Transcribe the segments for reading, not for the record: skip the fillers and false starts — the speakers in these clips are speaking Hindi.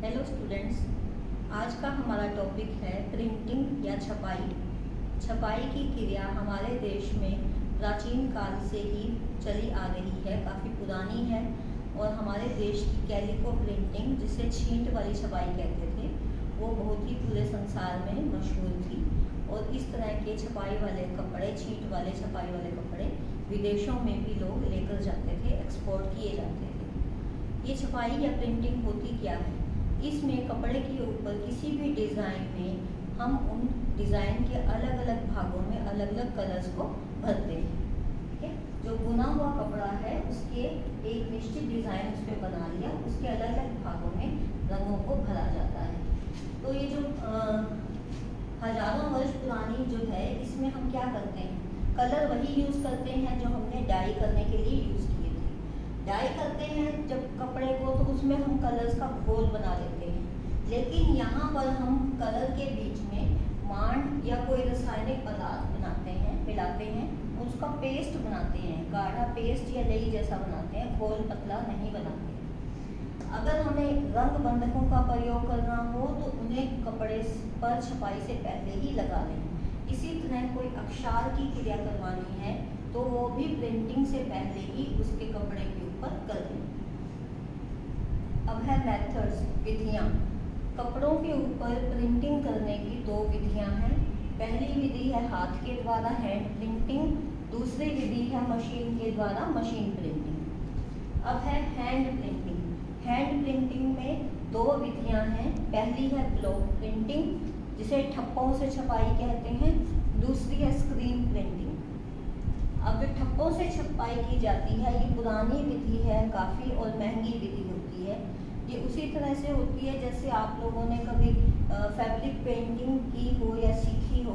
हेलो स्टूडेंट्स, आज का हमारा टॉपिक है प्रिंटिंग या छपाई। छपाई की क्रिया हमारे देश में प्राचीन काल से ही चली आ रही है, काफ़ी पुरानी है। और हमारे देश की कैलिको प्रिंटिंग, जिसे छींट वाली छपाई कहते थे, वो बहुत ही पूरे संसार में मशहूर थी। और इस तरह के छपाई वाले कपड़े, छींट वाले छपाई वाले कपड़े विदेशों में भी लोग लेकर जाते थे, एक्सपोर्ट किए जाते थे। ये छपाई या प्रिंटिंग होती क्या है? इसमें कपड़े के ऊपर किसी भी डिज़ाइन में हम उन डिज़ाइन के अलग अलग भागों में अलग अलग कलर्स को भरते हैं। ठीक है, जो बुना हुआ कपड़ा है उसके एक निश्चित डिज़ाइन उस पर बना लिया, उसके अलग अलग भागों में रंगों को भरा जाता है। तो ये जो हजारों वर्ष पुरानी जो है, इसमें हम क्या करते हैं, कलर वही यूज़ करते हैं जो हमने डाई करने के लिए यूज़ किए थे। डाई करते हैं जब कपड़े को, तो उसमें हम कलर्स का घोल बना लेते हैं। लेकिन यहाँ पर हम कलर के बीच में मांड या कोई रासायनिक पदार्थ बनाते हैं, मिलाते हैं, उसका पेस्ट बनाते हैं, गाढ़ा पेस्ट या दही जैसा बनाते हैं, घोल पतला नहीं बनाते। अगर हमें रंग बंधकों का प्रयोग करना हो तो उन्हें कपड़े पर छपाई से पहले ही लगा लें। इसी तरह कोई अक्षर की क्रिया करवानी है तो वो भी प्रिंटिंग से पहले ही उसके कपड़े के ऊपर कर दें। अब है मेथड्स, विधियाँ। कपड़ों के ऊपर प्रिंटिंग करने की दो विधियाँ हैं। पहली विधि है हाथ के द्वारा, हैंड प्रिंटिंग। दूसरी विधि है मशीन के द्वारा, मशीन प्रिंटिंग। अब है हैंड प्रिंटिंग। हैंड प्रिंटिंग में दो विधियाँ हैं। पहली है ब्लॉक प्रिंटिंग, जिसे ठप्पों से छपाई कहते हैं। दूसरी है स्क्रीन प्रिंटिंग। अब जो ठप्पों से छपाई की जाती है, ये पुरानी विधि है काफ़ी और महंगी विधि होती है। ये उसी तरह से होती है जैसे आप लोगों ने कभी फैब्रिक पेंटिंग की हो या सीखी हो,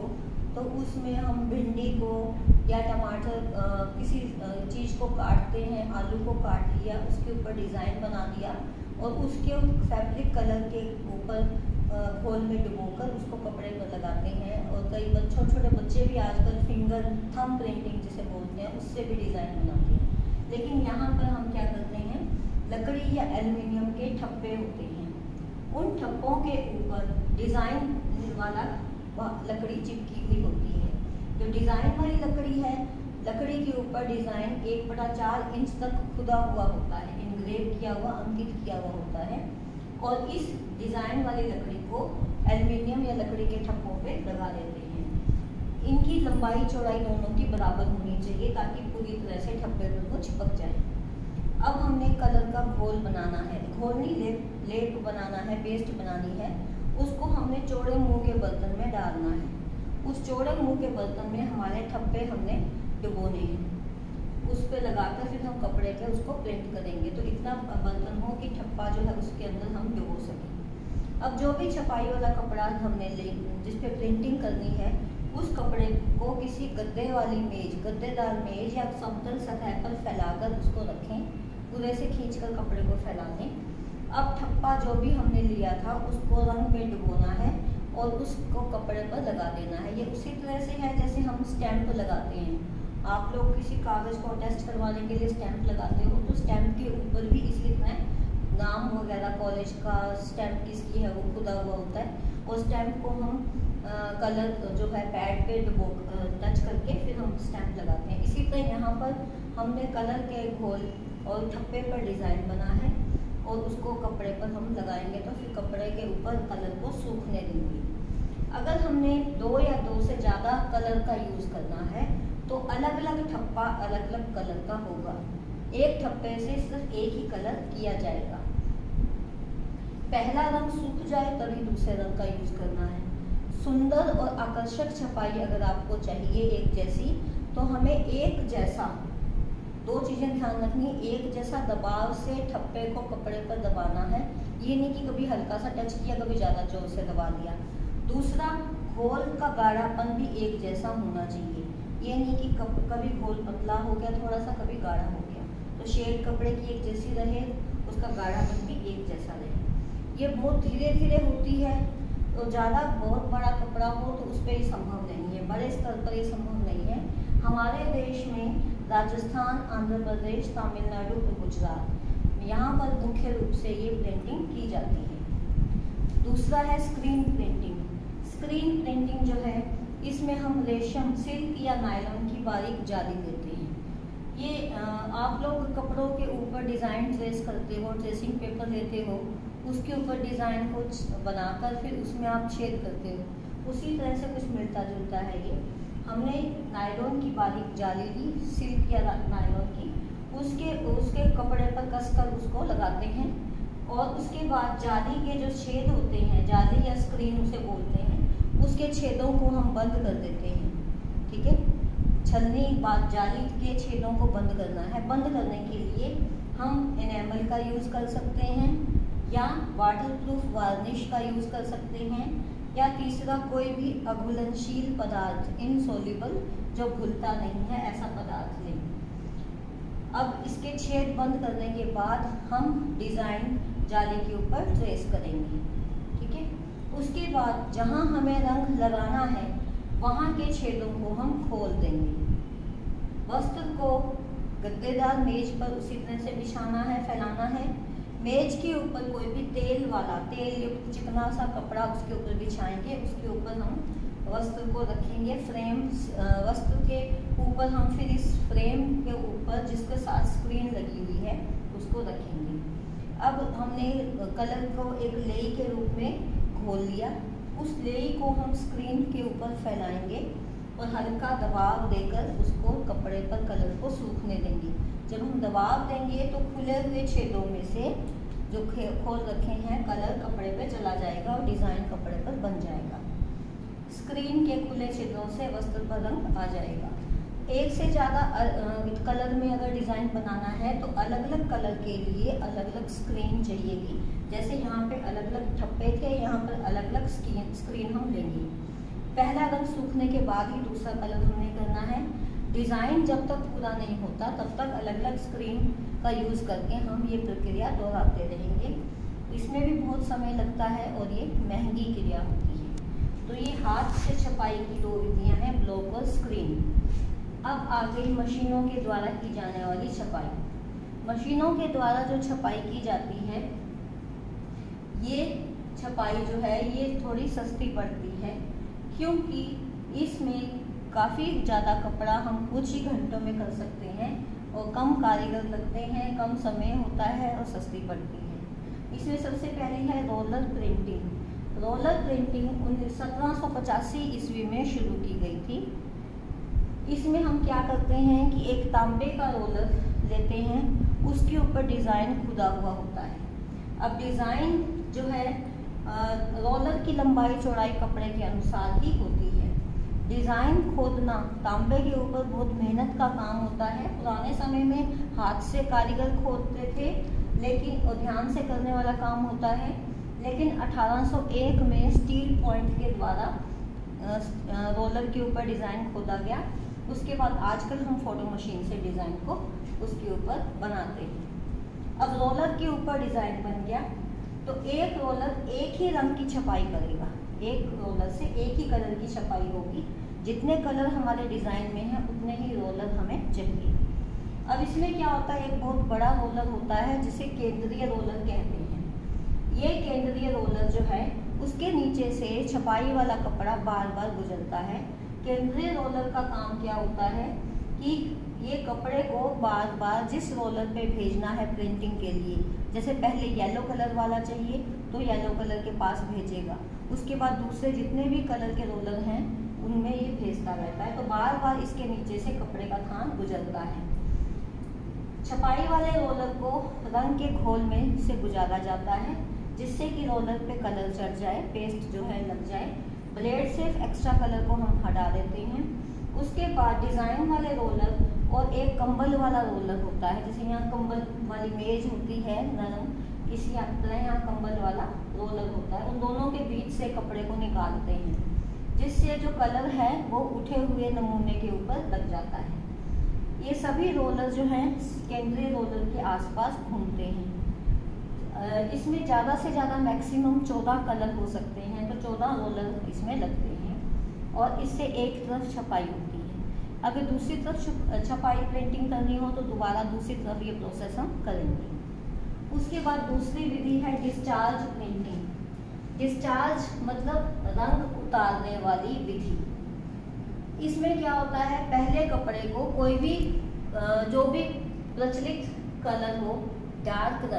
तो उसमें हम भिंडी को या टमाटर किसी चीज़ को काटते हैं, आलू को काट लिया, उसके ऊपर डिज़ाइन बना दिया और उसके फैब्रिक कलर के ऊपर घोल में डुबोकर उसको कपड़े पर लगाते हैं। और कई छोटे छोटे बच्चे भी आजकल फिंगर थंब प्रिंटिंग जिसे बोलते हैं, उससे भी डिज़ाइन बनाते हैं। लेकिन यहाँ पर हम क्या करते हैं, लकड़ी या एल्युमिनियम के ठप्पे होते हैं, उन ठप्पों के ऊपर डिज़ाइन वाला लकड़ी चिपकी हुई होती है। जो डिज़ाइन वाली लकड़ी है, लकड़ी के ऊपर डिज़ाइन 1/4 इंच तक खुदा हुआ होता है, इनग्रेव किया हुआ, अंकित किया हुआ होता है। और इस डिज़ाइन वाली लकड़ी को एल्युमिनियम या लकड़ी के ठप्पों पे लगा देते हैं। इनकी लंबाई चौड़ाई दोनों की बराबर होनी चाहिए ताकि पूरी तरह से ठप्पे पर वो चिपक जाए। अब हमने कलर का घोल बनाना है, घोल नहीं, लेप बनाना है, पेस्ट बनानी है। उसको हमने चौड़े मुंह के बर्तन में डालना है। उस चौड़े मुंह के बर्तन में हमारे ठप्पे हमने डुबोने हैं, उस पर लगाकर फिर हम कपड़े पे उसको प्रिंट करेंगे। तो इतना बर्तन हो कि ठप्पा जो है उसके अंदर हम डुबो सकें। अब जो भी छपाई वाला कपड़ा हमने जिस पे प्रिंटिंग करनी है, उस कपड़े को किसी गद्दे वाली मेज, गद्देदार मेज या समतल सतह पर फैलाकर उसको रखें, पूरे से खींचकर कपड़े को फैला दें। अब ठप्पा जो भी हमने लिया था उसको रंग में डुबोना है और उसको कपड़े पर लगा देना है। ये उसी तरह से है जैसे हम स्टैंप लगाते हैं। आप लोग किसी कागज़ को अटेस्ट करवाने के लिए स्टैंप लगाते हो, तो स्टैंप के ऊपर भी इसी तरह नाम वगैरह, कॉलेज का स्टैंप किसकी है वो खुदा हुआ होता है। और स्टैंप को हम कलर जो है पैड पे टच करके फिर हम स्टैंप लगाते हैं। इसी तरह यहाँ पर हमने कलर के घोल और ठप्पे पर डिज़ाइन बना है और उसको कपड़े पर हम लगाएंगे तो फिर कपड़े के ऊपर कलर को सूखने देंगे। अगर हमने 2 या 2 से ज़्यादा कलर का यूज़ करना है तो अलग अलग ठप्पा अलग अलग कलर का होगा। एक ठप्पे से सिर्फ एक ही कलर किया जाएगा। पहला रंग सूख जाए तभी दूसरे रंग का यूज़ करना है। सुंदर और आकर्षक छपाई अगर आपको चाहिए एक जैसी, तो हमें एक जैसा, 2 चीज़ें ध्यान रखनी। एक जैसा दबाव से ठप्पे को कपड़े पर दबाना है, ये नहीं कि कभी हल्का सा टच किया, कभी ज़्यादा जोर से दबा दिया। दूसरा, घोल का गाढ़ापन भी एक जैसा होना चाहिए। ये नहीं कि कभी घोल पतला हो गया थोड़ा सा, कभी गाढ़ा हो गया। तो शेड कपड़े की एक जैसी रहे, उसका गाढ़ापन भी एक जैसा रहे। ये बहुत धीरे धीरे होती है, तो ज़्यादा बहुत बड़ा कपड़ा हो तो उस पर ये संभव नहीं है, बड़े स्तर पर ये संभव नहीं है। हमारे देश में राजस्थान, आंध्र प्रदेश, तमिलनाडु और गुजरात, यहाँ पर मुख्य रूप से ये प्रिंटिंग की जाती है। दूसरा है स्क्रीन प्रिंटिंग। स्क्रीन प्रिंटिंग जो है इसमें हम रेशम, सिल्क या नायलॉन की बारीक जाली देते हैं। ये आप लोग कपड़ों के ऊपर डिज़ाइन ट्रेस करते हो, ट्रेसिंग पेपर लेते हो, उसके ऊपर डिज़ाइन को बनाकर फिर उसमें आप छेद करते हो, उसी तरह से कुछ मिलता जुलता है ये। हमने नायलॉन की बारीक जाली ली, सिल्क या नायलॉन की, उसके कपड़े पर कसकर उसको लगाते हैं और उसके बाद जाली के जो छेद होते हैं, जाली या स्क्रीन उसे बोलते हैं, उसके छेदों को हम बंद कर देते हैं। ठीक है, छलनी बाद जाली के छेदों को बंद करना है। बंद करने के लिए हम एनेमल का यूज़ कर सकते हैं या वाटरप्रूफ वार्निश का यूज़ कर सकते हैं, या तीसरा कोई भी अघुलनशील पदार्थ, इनसोल्यूबल, जो घुलता नहीं है, ऐसा पदार्थ लें। अब इसके छेद बंद करने के बाद हम डिज़ाइन जाली के ऊपर ट्रेस करेंगे। ठीक है, उसके बाद जहाँ हमें रंग लगाना है वहाँ के छेदों को हम खोल देंगे। वस्त्र को गद्देदार मेज पर उसी तरह से बिछाना है, फैलाना है। मेज के ऊपर कोई भी तेल युक्त चिकना सा कपड़ा उसके ऊपर बिछाएंगे, उसके ऊपर हम वस्त्र को रखेंगे। वस्त्र के ऊपर हम फिर इस फ्रेम के ऊपर जिसके साथ स्क्रीन लगी हुई है उसको रखेंगे। अब हमने कलर को एक लेई के रूप में घोल लिया, उस लेई को हम स्क्रीन के ऊपर फैलाएंगे और हल्का दबाव देकर उसको कपड़े पर कलर को सूखने देंगे। जब हम दबाव देंगे तो खुले हुए छेदों में से जो खोल रखे हैं कलर कपड़े पे चला जाएगा और डिज़ाइन कपड़े पर बन जाएगा। स्क्रीन के खुले छेदों से वस्त्र पर रंग आ जाएगा। एक से ज़्यादा कलर में अगर डिज़ाइन बनाना है तो अलग अलग कलर के लिए अलग अलग स्क्रीन चाहिएगी। जैसे यहाँ पे अलग अलग ठप्पे थे, यहाँ पर अलग अलग स्क्रीन हम लेंगे। पहला रंग सूखने के बाद ही दूसरा कलर हमने करना है। डिज़ाइन जब तक पूरा नहीं होता तब तक अलग अलग स्क्रीन का यूज़ करके हम ये प्रक्रिया दोहराते रहेंगे। इसमें भी बहुत समय लगता है और ये महंगी क्रिया होती है। तो ये हाथ से छपाई की दो विधियाँ हैं, ब्लॉक और स्क्रीन। अब आ गई मशीनों के द्वारा की जाने वाली छपाई। मशीनों के द्वारा जो छपाई की जाती है, ये छपाई जो है ये थोड़ी सस्ती पड़ती है, क्योंकि इसमें काफ़ी ज़्यादा कपड़ा हम कुछ ही घंटों में कर सकते हैं और कम कारीगर लगते हैं, कम समय होता है और सस्ती पड़ती है। इसमें सबसे पहले है रोलर प्रिंटिंग। रोलर प्रिंटिंग 1785 ईस्वी में शुरू की गई थी। इसमें हम क्या करते हैं कि एक तांबे का रोलर लेते हैं, उसके ऊपर डिज़ाइन खुदा हुआ होता है। अब डिज़ाइन जो है रोलर की लंबाई चौड़ाई कपड़े के अनुसार ही होती है। डिज़ाइन खोदना तांबे के ऊपर बहुत मेहनत का काम होता है। पुराने समय में हाथ से कारीगर खोदते थे, लेकिन और ध्यान से करने वाला काम होता है, लेकिन 1801 में स्टील पॉइंट के द्वारा रोलर के ऊपर डिज़ाइन खोदा गया। उसके बाद आजकल हम फोटो मशीन से डिज़ाइन को उसके ऊपर बनाते हैं। अब रोलर के ऊपर डिज़ाइन बन गया तो एक रोलर एक ही रंग की छपाई करेगा। एक रोलर से एक ही कलर की छपाई होगी। जितने कलर हमारे डिज़ाइन में हैं उतने ही रोलर हमें चाहिए। अब इसमें क्या होता है, एक बहुत बड़ा रोलर होता है जिसे केंद्रीय रोलर कहते हैं। ये केंद्रीय रोलर जो है उसके नीचे से छपाई वाला कपड़ा बार बार गुजरता है। केंद्रीय रोलर का काम क्या होता है कि ये कपड़े को बार बार जिस रोलर पे भेजना है प्रिंटिंग के लिए, जैसे पहले येलो कलर वाला चाहिए तो येलो कलर के पास भेजेगा, उसके बाद दूसरे जितने भी कलर के रोलर हैं उनमें ये भेजता रहता है। तो बार बार इसके नीचे से कपड़े का थान गुजरता है। छपाई वाले रोलर को रंग के घोल में से गुजारा जाता है, जिससे कि रोलर पे कलर चढ़ जाए, पेस्ट जो है लग जाए। ब्लेड से एक्स्ट्रा कलर को हम हटा देते हैं। उसके बाद डिज़ाइन वाले रोलर और एक कंबल वाला रोलर होता है, जैसे यहाँ कंबल वाली मेज होती है नरम, इसी तरह यहाँ कंबल वाला रोलर होता है। उन दोनों के बीच से कपड़े को निकालते हैं, जिससे जो कलर है वो उठे हुए नमूने के ऊपर लग जाता है। ये सभी रोलर जो हैं केंद्रीय रोलर के आसपास घूमते हैं। इसमें ज़्यादा से ज़्यादा मैक्सिमम 14 कलर हो सकते हैं, तो 14 रोलर इसमें लगते हैं और इससे एक तरफ छपाई होती है। अगर दूसरी तरफ छपाई प्रिंटिंग करनी हो तो दोबारा दूसरी तरफ ये प्रोसेस हम करेंगे। उसके बाद दूसरी विधि है डिस्चार्ज प्रिंटिंग। डिस्चार्ज मतलब रंग उतारने वाली विधि। इसमें क्या होता है, पहले कपड़े को कोई भी जो भी प्रचलित कलर हो, डार्क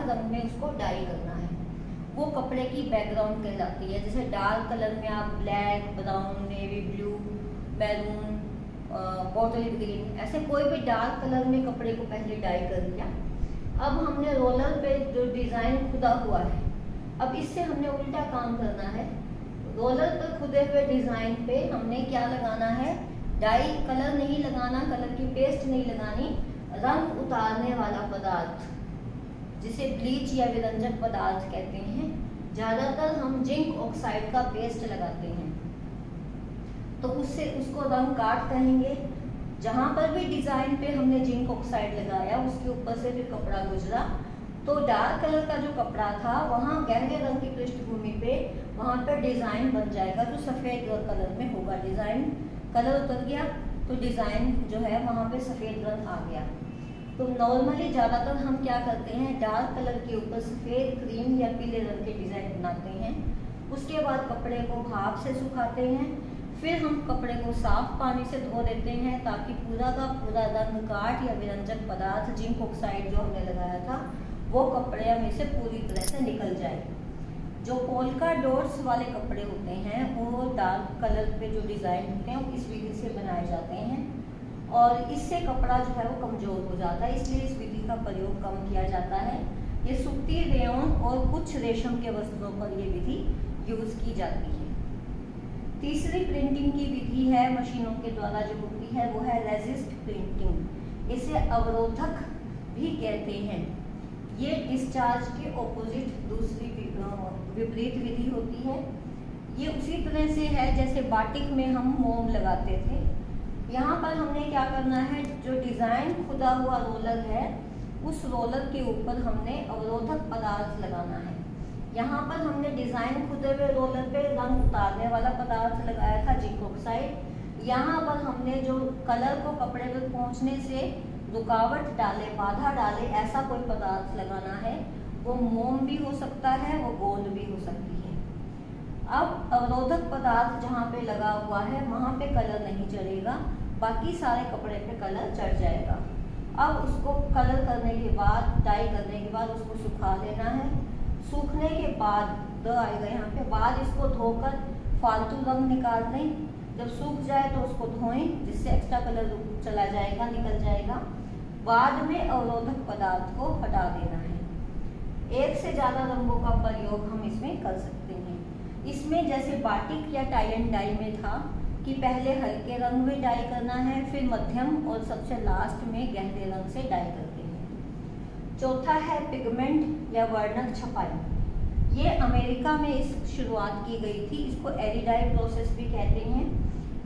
रंग में उसको डाई करना है। वो कपड़े की बैकग्राउंड कहलाती है। जैसे डार्क कलर में आप black, brown, navy blue, maroon, bottle green, ऐसे कोई भी डार्क कलर में कपड़े को पहले डाई कर दिया। अब हमने रोलर पे जो डिजाइन खुदा हुआ है, अब इससे हमने उल्टा काम करना है। रोलर पर खुदे हुए डिजाइन पे हमने क्या लगाना है, डाई, कलर नहीं लगाना, कलर की पेस्ट नहीं लगानी, रंग उतारने वाला पदार्थ जिसे ब्लीच या विरंजक पदार्थ कहते हैं। ज्यादातर हम जिंक ऑक्साइड का पेस्ट लगाते हैं, तो उससे उसको रंग काट कहेंगे। जहां पर भी डिजाइन पे हमने जिंक ऑक्साइड लगाया, उसके ऊपर से फिर कपड़ा गुजरा, तो डार्क कलर का जो कपड़ा था वहां गहरे रंग की पृष्ठभूमि पे वहां पर डिजाइन बन जाएगा जो सफेद कलर में होगा। डिजाइन कलर उतर गया तो डिजाइन जो है वहां पे सफेद रंग आ गया। तो नॉर्मली ज्यादातर हम क्या करते हैं, डार्क कलर के ऊपर सफेद, क्रीम या पीले रंग के डिजाइन बनाते हैं। उसके बाद कपड़े को भाप से सुखाते हैं, फिर हम कपड़े को साफ पानी से धो देते हैं ताकि पूरा का पूरा रंग काट या विरंजक पदार्थ, जिंक ऑक्साइड जो हमने लगाया था, वो कपड़े में से पूरी तरह से निकल जाए। जो पोल्का डॉट्स वाले कपड़े होते हैं वो डार्क कलर पे जो डिजाइन होते हैं इस विधि से बनाए जाते हैं और इससे कपड़ा जो है वो कमजोर हो जाता है, इसलिए इस विधि का प्रयोग कम किया जाता है। ये सूती, रेयन और कुछ रेशम के वस्त्रों पर ये विधि यूज की जाती है। तीसरी प्रिंटिंग की विधि है मशीनों के द्वारा जो होती है, वो है रेजिस्ट प्रिंटिंग। इसे अवरोधक भी कहते हैं। ये डिस्चार्ज के ऑपोजिट दूसरी विपरीत विधि होती है। ये उसी तरह से है जैसे बाटिक में हम मोम लगाते थे। यहाँ पर हमने क्या करना है, जो डिजाइन खुदा हुआ रोलर है उस रोलर के ऊपर हमने अवरोधक पदार्थ लगाना है। यहाँ पर हमने डिजाइन खुदे हुए रोलर पे रंग उतारने वाला पदार्थ लगाया था, जिंक ऑक्साइड। यहाँ पर हमने जो कलर को कपड़े पर पहुँचने से रुकावट डाले, बाधा डाले, ऐसा कोई पदार्थ लगाना है। वो मोम भी हो सकता है, वो गोंद भी हो सकती है। अब अवरोधक पदार्थ जहाँ पे लगा हुआ है वहाँ पे कलर नहीं चढ़ेगा, बाकी सारे कपड़े पे कलर चढ़ जाएगा। अब उसको कलर करने के बाद, डाई करने के बाद उसको सुखा लेना है। सूखने के बाद आएगा यहाँ पे, बाद इसको धोकर फालतू रंग निकाल दें। जब सूख जाए तो उसको धोएं, जिससे एक्स्ट्रा कलर चला जाएगा, निकल जाएगा। बाद में अवरोधक पदार्थ को हटा देना है। एक से ज्यादा रंगों का प्रयोग हम इसमें कर सकते हैं। इसमें जैसे बाटिक या टाई एंड डाई में था कि पहले हल्के रंग में डाई करना है, फिर मध्यम और सबसे लास्ट में गहरे रंग से डाई करते हैं। चौथा है पिगमेंट या वर्णक छपाई। ये अमेरिका में इस शुरुआत की गई थी। इसको एरिडाई प्रोसेस भी कहते हैं।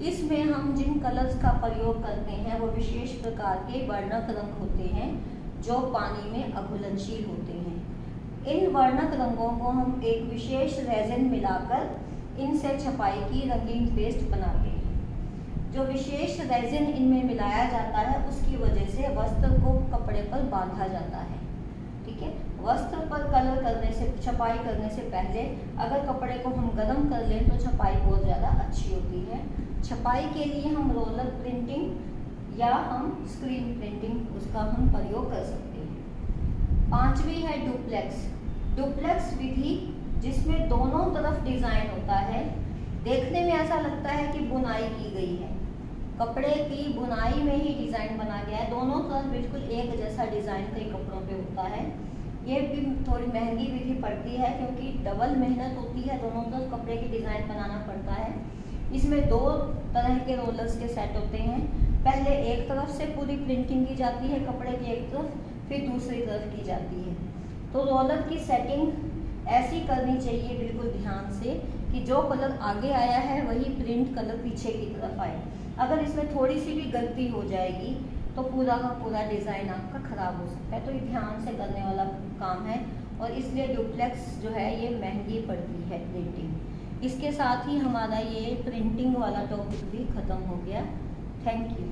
इसमें हम जिन कलर्स का प्रयोग करते हैं वो विशेष प्रकार के वर्णक रंग होते हैं जो पानी में अघुलनशील होते हैं। इन वर्णक रंगों को हम एक विशेष रेजिन मिलाकर इनसे छपाई की रंगीन पेस्ट बनाते हैं। जो विशेष रेजिन इनमें मिलाया जाता है उसकी वजह से वस्त्र को कपड़े पर बांधा जाता है। ठीक है, वस्त्र पर कलर करने से, छपाई करने से पहले अगर कपड़े को हम गर्म कर लें तो छपाई बहुत ज़्यादा अच्छी होती है। छपाई के लिए हम रोलर प्रिंटिंग या हम स्क्रीन प्रिंटिंग उसका हम प्रयोग कर सकते हैं। पांचवी है डुप्लेक्स। डुप्लेक्स विधि जिसमें दोनों तरफ डिजाइन होता है। देखने में ऐसा लगता है कि बुनाई की गई है, कपड़े की बुनाई में ही डिजाइन बना गया है। दोनों तरफ बिल्कुल एक जैसा डिजाइन कई कपड़ों पे होता है। ये भी थोड़ी महंगी विधि पड़ती है क्योंकि डबल मेहनत होती है, दोनों तरफ कपड़े की डिजाइन बनाना पड़ता है। इसमें दो तरह के रोलर्स के सेट होते हैं। पहले एक तरफ से पूरी प्रिंटिंग की जाती है कपड़े की एक तरफ, फिर दूसरी तरफ की जाती है। तो रोलर की सेटिंग ऐसी करनी चाहिए बिल्कुल ध्यान से कि जो कलर आगे आया है वही प्रिंट कलर पीछे की तरफ आए। अगर इसमें थोड़ी सी भी गलती हो जाएगी तो पूरा का पूरा डिज़ाइन आपका ख़राब हो सकता है। तो ये ध्यान से करने वाला काम है और इसलिए डुप्लेक्स जो है ये महंगी पड़ती है प्रिंटिंग। इसके साथ ही हमारा ये प्रिंटिंग वाला टॉपिक भी ख़त्म हो गया। Thank you.